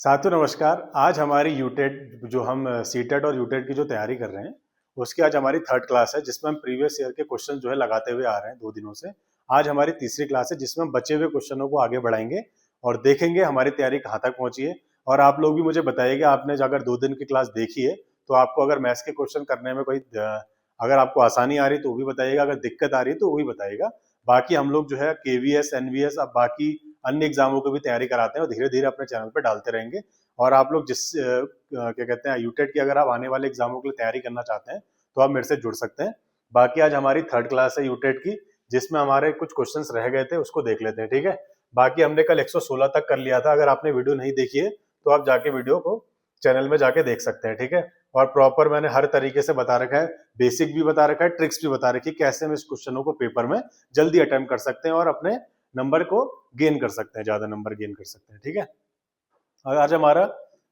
साथियों नमस्कार। आज हमारी यूटेट जो हम सीटेट और यूटेट की जो तैयारी कर रहे हैं उसकी आज हमारी थर्ड क्लास है, जिसमें हम प्रीवियस ईयर के क्वेश्चन जो है लगाते हुए आ रहे हैं 2 दिनों से। आज हमारी तीसरी क्लास है जिसमें हम बचे हुए क्वेश्चनों को आगे बढ़ाएंगे और देखेंगे हमारी तैयारी कहाँ तक पहुंची है। और आप लोग भी मुझे बताइएगा, आपने अगर 2 दिन की क्लास देखी है तो आपको अगर मैथ्स के क्वेश्चन करने में कोई अगर आपको आसानी आ रही तो वो भी बताइएगा, अगर दिक्कत आ रही है तो वो भी बताइएगा। बाकी हम लोग जो है केवीएस एनवीएस अब बाकी अन्य एग्जामों की भी तैयारी कराते हैं और धीरे धीरे अपने चैनल पर डालते रहेंगे। और आप लोग क्या कहते हैं यूटेट की अगर आप आने वाले एग्जामों के लिए तैयारी करना चाहते हैं तो आप मेरे से जुड़ सकते हैं। बाकी आज हमारी थर्ड क्लास है यूटेट की, जिसमें हमारे कुछ क्वेश्चंस रह गए थे, उसको देख लेते हैं। ठीक है, बाकी हमने कल 116 तक कर लिया था। अगर आपने वीडियो नहीं देखी है तो आप जाके वीडियो को चैनल में जाके देख सकते हैं। ठीक है, और प्रॉपर मैंने हर तरीके से बता रखा है, बेसिक भी बता रखा है, ट्रिक्स भी बता रखी है, कैसे हम इस क्वेश्चनों को पेपर में जल्दी अटेम्प्ट कर सकते हैं और अपने नंबर को गेन कर सकते हैं, ज्यादा नंबर गेन कर सकते हैं। ठीक है, और आज हमारा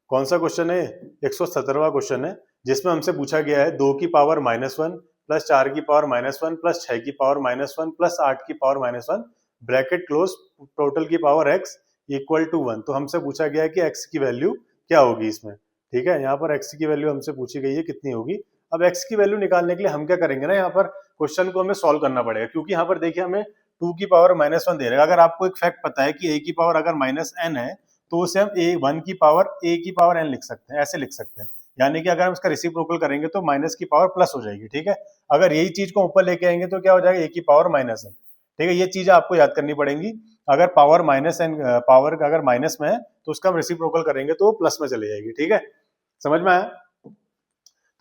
कौन सा क्वेश्चन है? 117वां क्वेश्चन है, जिसमें हमसे पूछा गया है 2 की पावर -1 प्लस 4 की पावर -1 प्लस 6 की पावर -1 प्लस 8 की पावर -1 ब्रैकेट क्लोज, टोटल की पावर x इक्वल टू 1। तो हमसे पूछा गया है कि x की वैल्यू क्या होगी इसमें। ठीक है, यहाँ पर x की वैल्यू हमसे पूछी गई है कितनी होगी। अब x की वैल्यू निकालने के लिए हम क्या करेंगे ना, यहाँ पर क्वेश्चन को हमें सॉल्व करना पड़ेगा, क्योंकि यहाँ पर देखिए हमें 2 की पावर -1 दे रहा है। अगर आपको एक फैक्ट पता है कि a की पावर अगर -n है तो उसे हम a1 की पावर a की पावर n लिख सकते हैं, ऐसे लिख सकते हैं। यानी कि अगर हम इसका रेसिप्रोकल करेंगे तो माइनस की पावर प्लस हो जाएगी। ठीक है, अगर यही चीज को ऊपर लेके आएंगे तो क्या हो जाएगा, a की पावर -n। ठीक है, ये चीज आपको याद करनी पड़ेगी। अगर पावर -n पावर अगर माइनस में है तो उसका हम रेसिप्रोकल करेंगे तो वो प्लस में चले जाएगी। ठीक है, समझ में आया?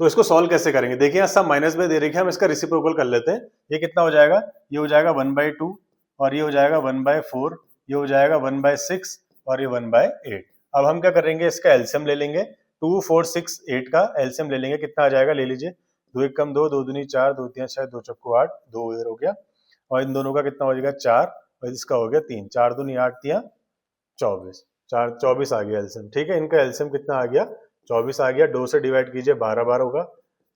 तो इसको सॉल्व कैसे करेंगे, देखिए सब माइनस में दे रखी है, हम इसका रेसिप्रोकल कर लेते हैं। ये कितना हो जाएगा, ये हो जाएगा 1/2 और ये हो जाएगा 1/4, ये हो जाएगा 1/6 और ये 1/8। अब हम क्या करेंगे, इसका एलसीएम ले लेंगे। 2 4 6 8 का एलसीएम ले लेंगे। कितना आ जाएगा, ले लीजिए। 2 1 कम 2, 2 दूनी 4, 2 3 6, 2 चक्कू 8, 2 इधर हो गया। और इन दोनों का कितना हो जाएगा 4 और इसका हो गया 3, 4 दूनी 8 3 24, 4 24 आ गया एलसीएम। ठीक है, इनका एलसीएम कितना आ गया, 24 आ गया। 2 से डिवाइड कीजिए, 12 बार होगा।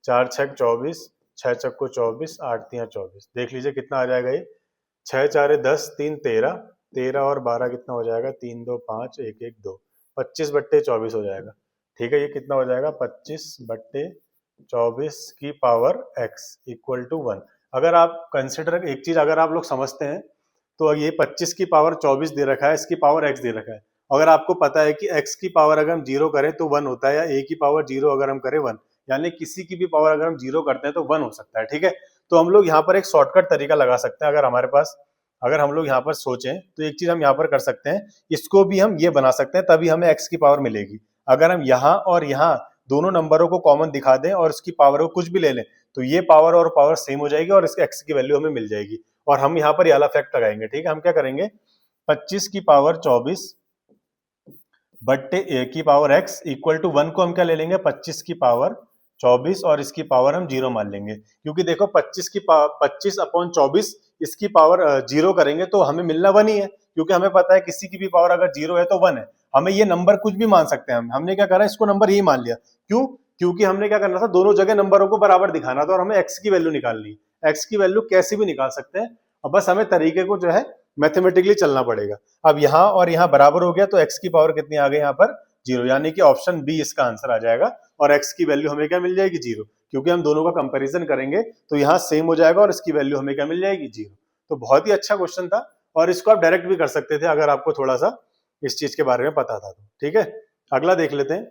4 6 24, 6 चक्को 24, 8 3 24। देख लीजिए कितना आ जाएगा ये। 6 4 10, 3 13, 13 और 12 कितना हो जाएगा, 3 2 5, 1 1 2, 25/24 हो जाएगा। ठीक है, ये कितना हो जाएगा, 25/24 की पावर x इक्वल टू 1। अगर आप कंसिडर एक चीज अगर आप लोग समझते हैं तो ये 25 की पावर 24 दे रखा है, इसकी पावर x दे रखा है। अगर आपको पता है कि x की पावर अगर हम 0 करें तो 1 होता है, या a की पावर 0 अगर हम करें 1, यानी किसी की भी पावर अगर हम 0 करते हैं तो 1 हो सकता है। ठीक है, तो हम लोग यहाँ पर एक शॉर्टकट तरीका लगा सकते हैं। अगर हमारे पास अगर हम लोग यहाँ पर सोचें तो एक चीज हम यहाँ पर कर सकते हैं, इसको भी हम ये बना सकते हैं, तभी हमें x की पावर मिलेगी। अगर हम यहाँ और यहाँ दोनों नंबरों को कॉमन दिखा दें और इसकी पावर को कुछ भी ले लें तो ये पावर और पावर सेम हो जाएगी और इसके x की वैल्यू हमें मिल जाएगी। और हम यहाँ पर ये वाला फैक्ट लगाएंगे। ठीक है, हम क्या करेंगे, 25 की पावर 24 बट्टे a की पावर x इक्वल टू 1 को हम क्या ले लेंगे, 25 की पावर 24 और इसकी पावर हम 0 मान लेंगे। क्योंकि देखो 25/24 इसकी पावर 0 करेंगे तो हमें मिलना 1 ही है, क्योंकि हमें पता है किसी की भी पावर अगर 0 है तो 1 है। हमें ये नंबर कुछ भी मान सकते हैं। हमने क्या करा, इसको नंबर यही मान लिया। क्यों? क्योंकि हमने क्या करना था, दोनों जगह नंबरों को बराबर दिखाना था और हमें x की वैल्यू निकालनी है। x की वैल्यू कैसे भी निकाल सकते हैं और बस हमें तरीके को जो है मैथमेटिकली चलना पड़ेगा। अब यहाँ और यहाँ बराबर हो गया तो x की पावर कितनी आ गई यहाँ पर, 0, यानी कि ऑप्शन बी इसका आंसर आ जाएगा। और x की वैल्यू हमें क्या मिल जाएगी, 0, क्योंकि हम दोनों का कंपैरिजन करेंगे तो यहाँ सेम हो जाएगा और इसकी वैल्यू हमें क्या मिल जाएगी, 0। तो बहुत ही अच्छा क्वेश्चन था और इसको आप डायरेक्ट भी कर सकते थे अगर आपको थोड़ा सा इस चीज के बारे में पता था तो। ठीक है, अगला देख लेते हैं।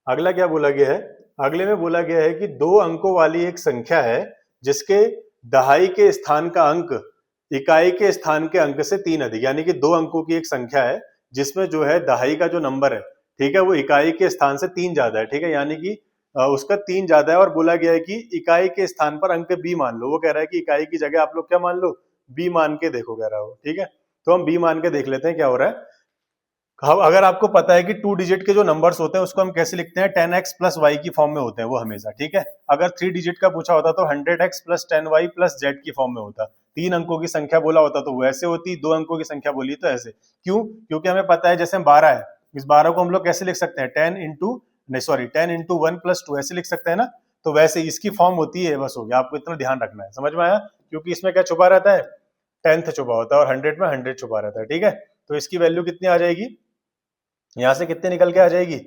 अगला क्या बोला गया है, अगले में बोला गया है कि 2 अंकों वाली एक संख्या है जिसके दहाई के स्थान का अंक इकाई के स्थान के अंक से 3 अधिक, यानी कि 2 अंकों की एक संख्या है जिसमें जो है दहाई का जो नंबर है, ठीक है, वो इकाई के स्थान से 3 ज्यादा है। ठीक है, यानी कि उसका 3 ज्यादा है और बोला गया है कि इकाई के स्थान पर अंक b मान लो। वो कह रहा है कि इकाई की जगह आप लोग क्या मान लो, b मान के देखो, कह रहा हो। ठीक है, तो हम b मान के देख लेते हैं क्या हो रहा है। अगर आपको पता है कि 2 डिजिट के जो नंबर्स होते हैं उसको हम कैसे लिखते हैं, 10x प्लस वाई की फॉर्म में होते हैं वो हमेशा। ठीक है, अगर 3 डिजिट का पूछा होता तो 100x plus 10y plus z की फॉर्म में होता। 3 अंकों की संख्या बोला होता तो वो ऐसे होती, 2 अंकों की संख्या बोली तो ऐसे। क्यों? क्योंकि हमें पता है जैसे 12 है, इस 12 को हम लोग कैसे लिख सकते हैं, 10 इंटू 1 प्लस 2 ऐसे लिख सकते हैं ना। तो वैसे इसकी फॉर्म होती है, बस हो गया, आपको इतना ध्यान रखना है। समझ में आया? क्योंकि इसमें क्या छुपा रहता है, 10th छुपा होता है और 100 में 100 छुपा रहता है। ठीक है, तो इसकी वैल्यू कितनी आ जाएगी, यहां से कितने निकल के आ जाएगी,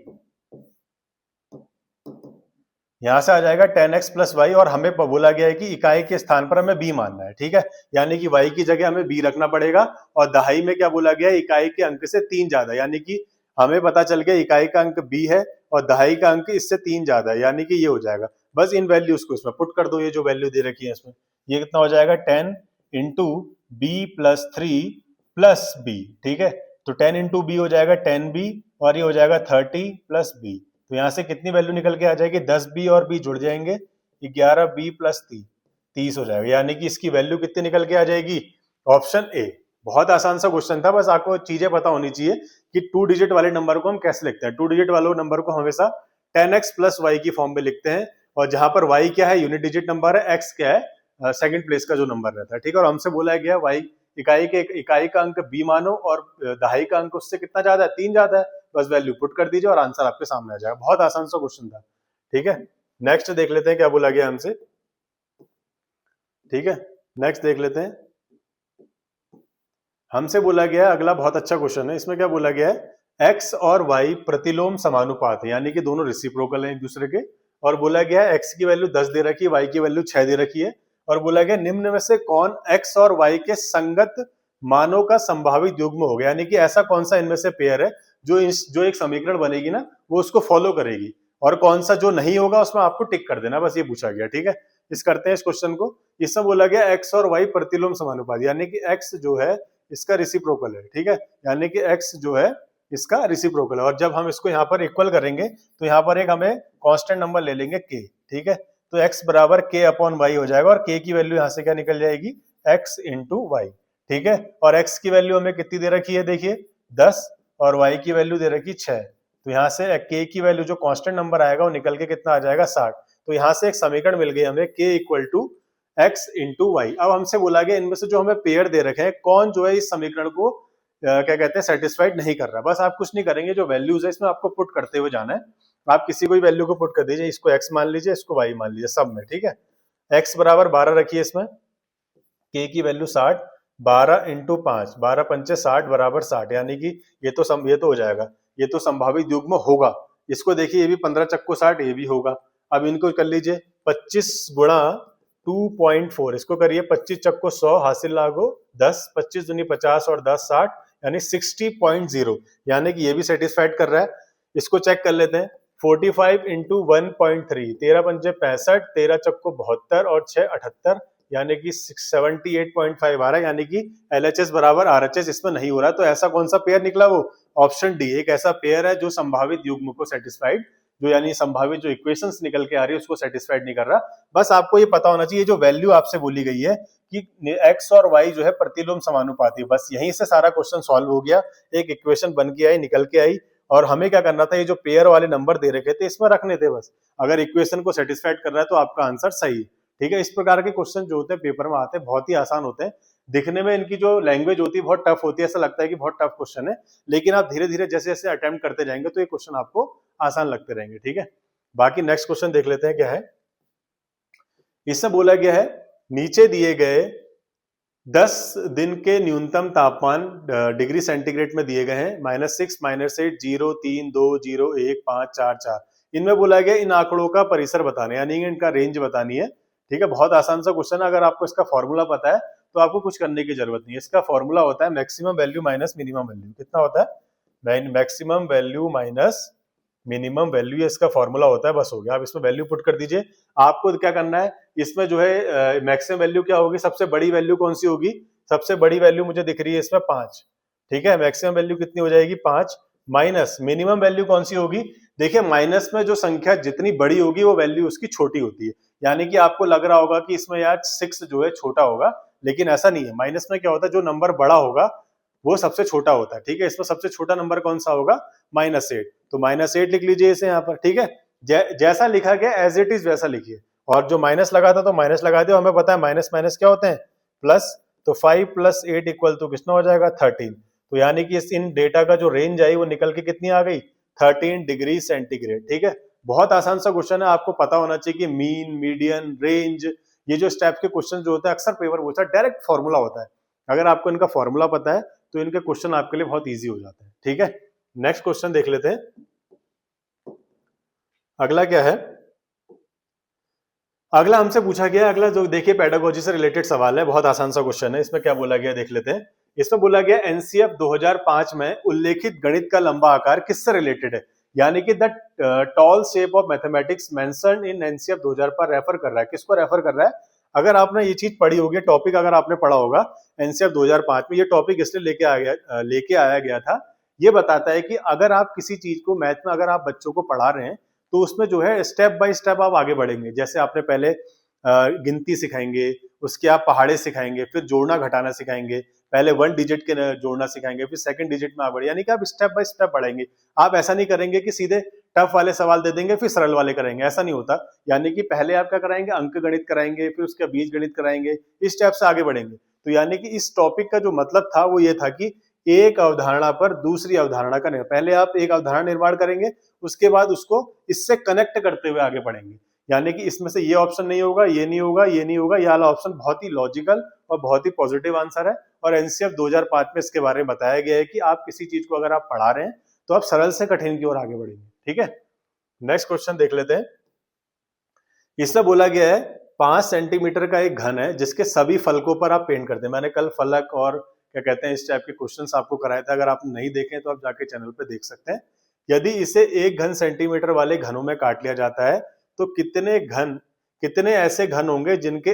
यहां से आ जाएगा 10x प्लस वाई, और हमें बोला गया है कि इकाई के स्थान पर हमें b मानना है, ठीक है। यानी कि y की जगह हमें b रखना पड़ेगा, और दहाई में क्या बोला गया है, इकाई के अंक से 3 ज्यादा, यानी कि हमें पता चल गया इकाई का अंक b है और दहाई का अंक इससे 3 ज्यादा है, यानी कि ये हो जाएगा। बस इन वैल्यूज को इसमें पुट कर दो, ये जो वैल्यू दे रखी है इसमें, ये कितना हो जाएगा 10 into b plus 3 plus b, ठीक है। तो 10 इंटू बी हो जाएगा 10b, और ये हो जाएगा 30 प्लस बी। तो यहां से कितनी वैल्यू निकल के आ जाएगी, 10b और b जुड़ जाएंगे, 11b प्लस 30 हो जाएगा, यानी कि इसकी वैल्यू कितनी निकल के आ जाएगी, ऑप्शन ए। बहुत आसान सा क्वेश्चन था, बस आपको चीजें पता होनी चाहिए कि 2 डिजिट वाले नंबर को हम कैसे लिखते हैं। 2 डिजिट वाले नंबर को हमेशा 10x प्लस वाई की फॉर्म में लिखते हैं, और जहां पर y क्या है, यूनिट डिजिट नंबर है, x क्या है, सेकंड प्लेस का जो नंबर रहता है, ठीक है। और हमसे बोला गया y इकाई का अंक b मानो, और दहाई का अंक उससे कितना ज्यादा है, 3 ज्यादा है। बस वैल्यू पुट कर दीजिए और आंसर आपके सामने आ जाएगा। बहुत आसान सा क्वेश्चन था, ठीक है। नेक्स्ट देख लेते हैं क्या बोला गया हमसे, ठीक है। नेक्स्ट देख लेते हैं, हमसे बोला गया है अगला, बहुत अच्छा क्वेश्चन है। इसमें क्या बोला गया है, x और y प्रतिलोम समानुपात है, यानी कि दोनों रेसिप्रोकल हैं एक दूसरे के। और बोला गया है x की वैल्यू 10 दे रखी है, y की वैल्यू 6 दे रखी है, और बोला गया निम्न में से कौन x और y के संगत मानों का संभावित युग्म होगा, यानी कि ऐसा कौन सा इनमें से पेयर है जो एक समीकरण बनेगी ना वो उसको फॉलो करेगी, और कौन सा जो नहीं होगा उसमें आपको टिक कर देना, बस ये पूछा गया, ठीक है। इस करते हैं इस क्वेश्चन को। इसमें बोला गया x और y प्रतिलोम समानुपात, यानी कि x जो है इसका रेसिप्रोकल है, ठीक है। यानी कि x जो है इसका रेसिप्रोकल है, और जब हम इसको यहाँ पर इक्वल करेंगे तो यहाँ पर एक हमें कांस्टेंट नंबर ले लेंगे k, ठीक है। तो x बराबर k अपॉन वाई हो जाएगा, और k की वैल्यू यहाँ से क्या निकल जाएगी, x इंटू वाई, ठीक है। और x की वैल्यू हमें कितनी दे रखी है, देखिए 10, और y की वैल्यू दे रखी 6। तो यहाँ से k की वैल्यू जो कांस्टेंट नंबर आएगा वो निकल के कितना आ जाएगा, 60। तो यहाँ से एक समीकरण मिल गई हमें, k equal to x into y. अब हमसे बोला गया इनमें से जो हमें पेयर दे रखे हैं, कौन जो है इस समीकरण को क्या कहते हैं सेटिस्फाइड नहीं कर रहा। बस आप कुछ नहीं करेंगे, जो वैल्यूज है इसमें आपको पुट करते हुए जाना है। आप किसी कोई वैल्यू को पुट कर दीजिए, इसको x मान लीजिए, इसको y मान लीजिए, सब में, ठीक है। x बराबर 12 रखिए इसमें, k की वैल्यू 60, 12 इंटू 5, 12 पंचे 60 बराबर 60, यानी कि ये तो हो जाएगा, ये तो संभावित युग्म होगा। इसको देखिए, ये भी 15 चक्को 60, ये भी होगा। अब इनको कर लीजिए 25 गुणा 2.4, इसको करिए 25 चक्को 100, हासिल लागो 10, 25 दूनी 50 और 10 60, यानी 60.0, यानी कि ये भी सेटिस्फाइड कर रहा है। इसको चेक कर लेते हैं, 45 इंटू 1.3, 13 पंचे 65, 13 चक्को 72 और 6 78, यानी कि 78.5 आ रहा है, यानी कि LHS बराबर RHS इसमें नहीं हो रहा। तो ऐसा कौन सा पेयर निकला, वो ऑप्शन डी एक ऐसा पेयर है जो संभावित युग्म को सेटिस्फाइड, जो यानी संभावित जो इक्वेशंस निकल के आ रही है उसको सेटिस्फाइड नहीं कर रहा। बस आपको ये पता होना चाहिए, जो वैल्यू आपसे बोली गई है कि x और y जो है प्रतिलोम समानुपाती, बस यहीं से सारा क्वेश्चन सॉल्व हो गया। एक इक्वेशन बन के आई, निकल के आई, और हमें क्या करना था, ये जो पेयर वाले नंबर दे रखे थे इसमें रखने थे बस। अगर इक्वेशन को सेटिस्फाइड कर रहा है तो आपका आंसर सही है, ठीक है। इस प्रकार के क्वेश्चन जो होते हैं पेपर में आते हैं, बहुत ही आसान होते हैं। दिखने में इनकी जो लैंग्वेज होती है बहुत टफ होती है, ऐसा लगता है कि बहुत टफ क्वेश्चन है, लेकिन आप धीरे धीरे जैसे जैसे अटेम्प्ट करते जाएंगे तो ये क्वेश्चन आपको आसान लगते रहेंगे, ठीक है। बाकी नेक्स्ट क्वेश्चन देख लेते हैं क्या है। इसमें बोला गया है, नीचे दिए गए 10 दिन के न्यूनतम तापमान डिग्री सेंटीग्रेड में दिए गए हैं, -6, -8, 0, 3, 2, 0, 1, 5, 4, 4। इनमें बोला गया इन आंकड़ों का परिसर बताना है, यानी इनका रेंज बतानी है, ठीक है। बहुत आसान सा क्वेश्चन है, अगर आपको इसका फॉर्मूला पता है तो आपको कुछ करने की जरूरत नहीं है। इसका फॉर्मूला होता है maximum value minus minimum value. कितना होता है, maximum value minus minimum value, ये इसका फॉर्मूला होता है, बस हो गया। आप इसमें वैल्यू पुट कर दीजिए। आपको क्या करना है, इसमें जो है मैक्सिमम वैल्यू क्या होगी, सबसे बड़ी वैल्यू कौन सी होगी, सबसे बड़ी वैल्यू मुझे दिख रही है इसमें 5, ठीक है। मैक्सिमम वैल्यू कितनी हो जाएगी, 5, माइनस मिनिमम वैल्यू कौन सी होगी। देखिए माइनस में जो संख्या जितनी बड़ी होगी वो वैल्यू उसकी छोटी होती है, यानी कि आपको लग रहा होगा कि इसमें यार 6 जो है छोटा होगा, लेकिन ऐसा नहीं है। माइनस में क्या होता है, जो नंबर बड़ा होगा वो सबसे छोटा होता है, ठीक है। इसमें सबसे छोटा नंबर कौन सा होगा, -8, तो -8 लिख लीजिए इसे यहाँ पर, ठीक है। जैसा लिखा गया एज इट इज वैसा लिखिए, और जो माइनस लगा था तो माइनस लगा दिया। हमें पता है माइनस माइनस क्या होते हैं, प्लस, तो 5 + 8 इक्वल टू कितना हो जाएगा, 13। तो यानी कि इन डेटा का जो रेंज आई वो निकल के कितनी आ गई, 13 डिग्री सेंटीग्रेड, ठीक है। बहुत आसान सा क्वेश्चन है, आपको पता होना चाहिए कि मीन, मीडियन, रेंज, ये जो स्टेप के क्वेश्चन जो होते हैं अक्सर पेपर पूछता है, डायरेक्ट फॉर्मूला होता है। अगर आपको इनका फॉर्मूला पता है तो इनके क्वेश्चन आपके लिए बहुत ईजी हो जाते हैं, ठीक है। नेक्स्ट क्वेश्चन देख लेते हैं। अगला क्या है, अगला हमसे पूछा गया, अगला जो देखिए पेडागोजी से रिलेटेड सवाल है, बहुत आसान सा क्वेश्चन है। इसमें क्या बोला गया देख लेते हैं। इसमें बोला गया एनसीएफ 2005 में उल्लेखित गणित का लंबा आकार किससे रिलेटेड है, यानी कि the tall shape of mathematics mentioned in NCF 2000 पर रेफर कर रहा है, किसको रेफर कर रहा है। अगर आपने ये चीज पढ़ी होगी, टॉपिक अगर आपने पढ़ा होगा एनसीएफ 2005 में, ये टॉपिक इसलिए लेके आया गया था। ये बताता है कि अगर आप किसी चीज को मैथ में अगर आप बच्चों को पढ़ा रहे हैं तो उसमें जो है स्टेप बाय स्टेप आप आगे बढ़ेंगे। जैसे आपने पहले गिनती सिखाएंगे, उसके आप पहाड़े सिखाएंगे, फिर जोड़ना घटाना सिखाएंगे, पहले 1 डिजिट के जोड़ना सिखाएंगे, फिर सेकंड डिजिट में आगे, यानी कि आप स्टेप बाय स्टेप बढ़ेंगे। आप ऐसा नहीं करेंगे कि सीधे टफ वाले सवाल दे देंगे फिर सरल वाले करेंगे, ऐसा नहीं होता। यानी कि पहले आप क्या कराएंगे, अंक गणित कराएंगे, फिर उसका बीज गणित कराएंगे, इस स्टेप से आगे बढ़ेंगे। तो यानी कि इस टॉपिक का जो मतलब था वो ये था कि एक अवधारणा पर दूसरी अवधारणा का निर्माण, पहले आप एक अवधारणा निर्माण करेंगे, उसके बाद उसको इससे कनेक्ट करते हुए आगे बढ़ेंगे। यानी कि इसमें से ये ऑप्शन नहीं होगा, ये नहीं होगा, ये नहीं होगा, ये वाला ऑप्शन बहुत ही लॉजिकल और बहुत ही पॉजिटिव आंसर है। और एनसीएफ 2005 में इसके बारे में बताया गया है कि आप किसी चीज को अगर आप पढ़ा रहे हैं तो आप सरल से कठिन की ओर आगे बढ़ेंगे। ठीक है, नेक्स्ट क्वेश्चन देख लेते हैं। इसमें बोला गया है 5 सेंटीमीटर का एक घन है जिसके सभी फलकों पर आप पेंट करते हैं। मैंने कल फलक और क्या कहते हैं इस टाइप के क्वेश्चंस आपको कराए थे, अगर आप नहीं देखें तो आप जाके चैनल पे देख सकते हैं। यदि इसे 1 घन सेंटीमीटर वाले घनों में काट लिया जाता है तो कितने ऐसे घन होंगे जिनके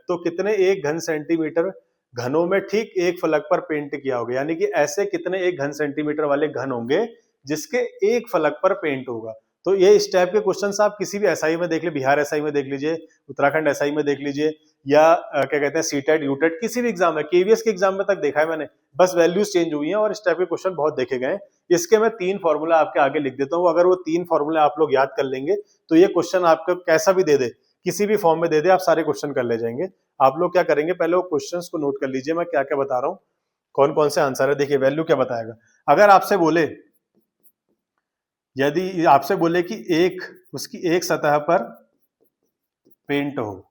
तो कितने 1 घन सेंटीमीटर घनों में ठीक एक फलक पर पेंट किया होगा, यानी कि ऐसे कितने 1 घन सेंटीमीटर वाले घन होंगे जिसके एक फलक पर पेंट होगा। तो ये इस टाइप के क्वेश्चंस आप किसी भी एसआई में देख लीजिए, बिहार एसआई में देख लीजिए, उत्तराखंड एसआई में देख लीजिए, या क्या कहते हैं सीटेट यूटेट किसी भी एग्जाम में, केवीएस के एग्जाम में तक देखा है मैंने, बस वैल्यूज चेंज हुई हैं और इस टाइप के क्वेश्चन बहुत देखे गए। इसके मैं 3 फॉर्मूला आपके आगे लिख देता हूँ, अगर वो 3 फॉर्मूला आप लोग याद कर लेंगे तो ये क्वेश्चन आपको कैसा भी दे दे, किसी भी फॉर्म में दे दे, आप सारे क्वेश्चन कर ले जाएंगे। आप लोग क्या करेंगे, पहले वो क्वेश्चंस को नोट कर लीजिए, मैं क्या क्या बता रहा हूँ, कौन कौन से आंसर है। देखिए वैल्यू क्या बताएगा, अगर आपसे बोले, यदि आपसे बोले कि उसकी एक सतह पर पेंट हो,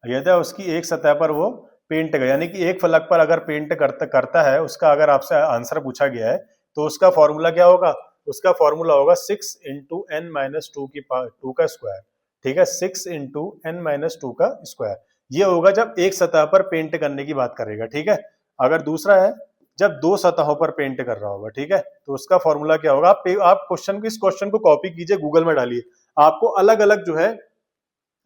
यदि उसकी एक सतह पर वो पेंट कर, यानी कि एक फलक पर अगर पेंट करता है, उसका अगर आपसे आंसर पूछा गया है तो उसका फॉर्मूला क्या होगा, उसका फॉर्मूला होगा 6 इंटू एन माइनस टू का स्क्वायर। ठीक है, 6 इंटू एन माइनस टू का स्क्वायर, ये होगा जब एक सतह पर पेंट करने की बात करेगा। ठीक है, अगर दूसरा है जब 2 सतहों पर पेंट कर रहा होगा, ठीक है, तो उसका फॉर्मूला क्या होगा। आप इस क्वेश्चन को कॉपी कीजिए, गूगल में डालिए, आपको अलग अलग जो है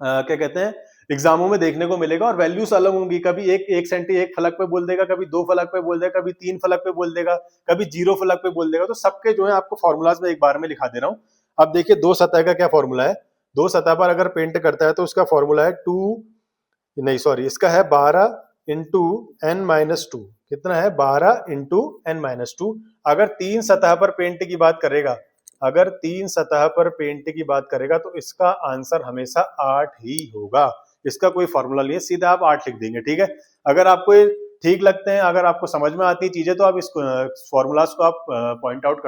क्या कहते हैं एग्जामों में देखने को मिलेगा, और वैल्यूज अलग होंगी। कभी एक फलक पे बोल देगा, कभी 2 फलक पे बोल देगा, कभी 3 फलक पे बोल देगा, कभी 0 फलक पे बोल देगा। तो सबके जो है आपको फॉर्मूलाज में एक बार में लिखा दे रहा हूँ। अब देखिए 2 सतह का क्या फॉर्मूला है, 2 सतह पर अगर पेंट करता है तो उसका फॉर्मूला है इसका है 12 इंटू एन माइनस टू। कितना है, 12 इंटू एन माइनस टू। अगर 3 सतह पर पेंट की बात करेगा, अगर 3 सतह पर पेंट की बात करेगा तो इसका आंसर हमेशा 8 ही होगा। इसका कोई फॉर्मूला नहीं है, सीधा आप 8 लिख देंगे। ठीक है, अगर आपको ये ठीक लगते हैं, अगर आपको समझ में आती है चीजें, तो आप इस फॉर्मूलाज को आप पॉइंट आउट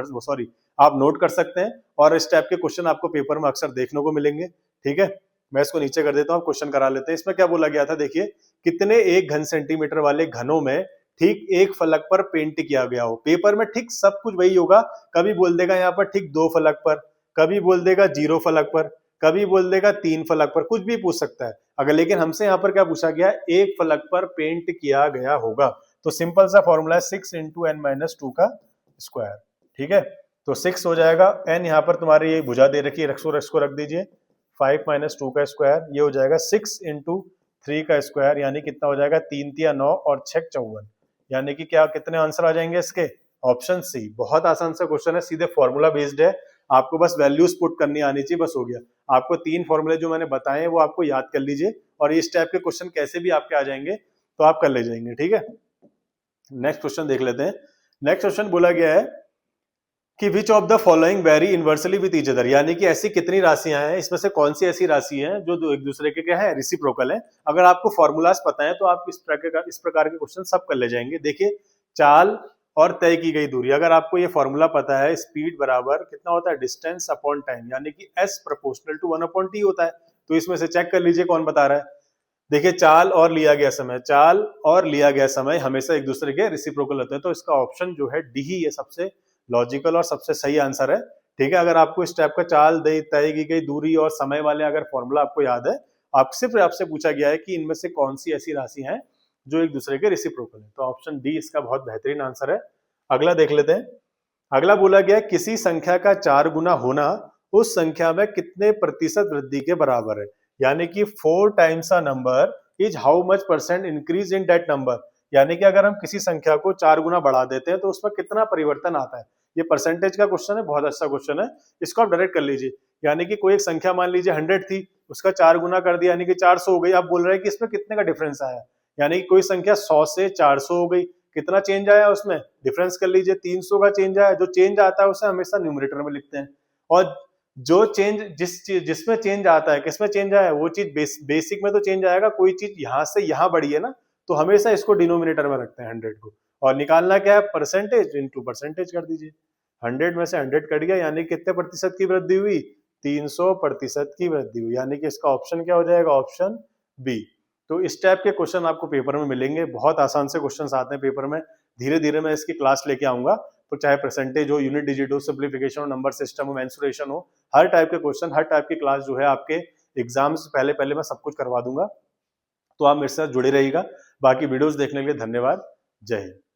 आप नोट कर सकते हैं, और इस टाइप के क्वेश्चन आपको पेपर में अक्सर देखने को मिलेंगे। ठीक है, मैं इसको नीचे कर देता हूँ, क्वेश्चन करा लेते हैं। इसमें क्या बोला गया था, देखिए कितने 1 घन सेंटीमीटर वाले घनों में ठीक एक फलक पर पेंट किया गया हो। पेपर में ठीक सब कुछ वही होगा, कभी बोल देगा यहाँ पर ठीक 2 फलक पर, कभी बोल देगा 0 फलक पर, कभी बोल देगा 3 फलक पर, कुछ भी पूछ सकता है। अगर लेकिन हमसे यहाँ पर क्या पूछा गया, एक फलक पर पेंट किया गया होगा। तो सिंपल सा फॉर्मूला है 6 इंटू एन माइनस टू का स्क्वायर। ठीक है, तो 6 हो जाएगा, एन यहाँ पर तुम्हारी ये भुजा दे रखी है, इसको रख दीजिए, 5 माइनस टू का स्क्वायर, ये हो जाएगा 6 इंटू 3 का स्क्वायर, यानी कितना हो जाएगा, 3 तिया 9 और 6 54, यानी कि क्या कितने आंसर आ जाएंगे इसके, ऑप्शन सी। बहुत आसान सा क्वेश्चन है, सीधे फॉर्मूला बेस्ड है, आपको बस वैल्यूज पुट करनी आनी चाहिए, बस हो गया। आपको 3 फॉर्मूले जो मैंने बताए हैं वो आपको याद कर लीजिए, और इस टाइप के क्वेश्चन कैसे भी आपके आ जाएंगे तो आप कर ले जाएंगे। ठीक है, नेक्स्ट क्वेश्चन देख लेते हैं। नेक्स्ट क्वेश्चन बोला गया है कि which of the following very inversely with each other, यानी कि ऐसी कितनी राशियां हैं, इसमें से कौन सी ऐसी राशि है जो एक दूसरे के क्या है, रेसिप्रोकल है। अगर आपको फॉर्मूलाज पता है तो आप इस प्रकार के क्वेश्चन सब कर ले जाएंगे। देखिए चाल और तय की गई दूरी, अगर आपको ये फॉर्मूला पता है, स्पीड बराबर कितना होता है, डिस्टेंस अपॉन टाइम, यानी कि s प्रोपोर्शनल टू 1/t होता है। तो इसमें से चेक कर लीजिए कौन बता रहा है। देखिए चाल और लिया गया समय हमेशा एक दूसरे के रेसिप्रोकल होते हैं, तो इसका ऑप्शन जो है डी ही है सबसे लॉजिकल और सबसे सही आंसर है। ठीक है, अगर आपको इस टाइप का चाल तय की गई दूरी और समय वाले अगर फॉर्मूला आपको याद है, आपसे पूछा गया है कि इनमें से कौन सी ऐसी राशि है जो एक दूसरे के रेसिप्रोकल है, तो ऑप्शन डी इसका बहुत बेहतरीन आंसर है। अगला देख लेते हैं। अगला बोला गया किसी संख्या का 4 गुना होना उस संख्या में कितने प्रतिशत वृद्धि के बराबर है, यानी कि 4 times a number is how much percent increase in that number, यानी कि अगर हम किसी संख्या को 4 गुना बढ़ा देते हैं तो उसमें कितना परिवर्तन आता है। ये परसेंटेज का क्वेश्चन है, बहुत अच्छा क्वेश्चन है, इसको आप डायरेक्ट कर लीजिए। यानी कि कोई एक संख्या मान लीजिए 100 थी, उसका 4 गुना कर दिया यानी कि 400 हो गई। आप बोल रहे हैं कि इसमें कितने का डिफरेंस आया, यानी कि कोई संख्या 100 से 400 हो गई, कितना चेंज आया उसमें, डिफरेंस कर लीजिए, 300 का चेंज आया। जो चेंज आता है उसे हमेशा न्यूमरेटर में लिखते हैं, और जो चेंज जिसमें चेंज आता है, किसमें चेंज आया, वो चीज बेसिक में तो चेंज आएगा। कोई चीज यहाँ से यहाँ बढ़ी है ना, तो हमेशा इसको डिनोमिनेटर में रखते हैं 100 को, और निकालना क्या है, परसेंटेज इंटू परसेंटेज कर दीजिए। 100 में से 100 कट गया, यानी कितने प्रतिशत की वृद्धि हुई, 300% की वृद्धि हुई, यानी कि इसका ऑप्शन क्या हो जाएगा, ऑप्शन बी। तो इस टाइप के क्वेश्चन आपको पेपर में मिलेंगे, बहुत आसान से क्वेश्चंस आते हैं पेपर में। धीरे धीरे मैं इसकी क्लास लेके आऊंगा, तो चाहे परसेंटेज हो, यूनिट डिजिट हो, सिंप्लीफिकेशन हो, नंबर सिस्टम हो, मेंसुरेशन हो, हर टाइप के क्वेश्चन, हर टाइप की क्लास जो है आपके एग्जाम से पहले मैं सब कुछ करवा दूंगा। तो आप मेरे साथ जुड़े रहिएगा। बाकी वीडियोस देखने के लिए धन्यवाद। जय हिंद।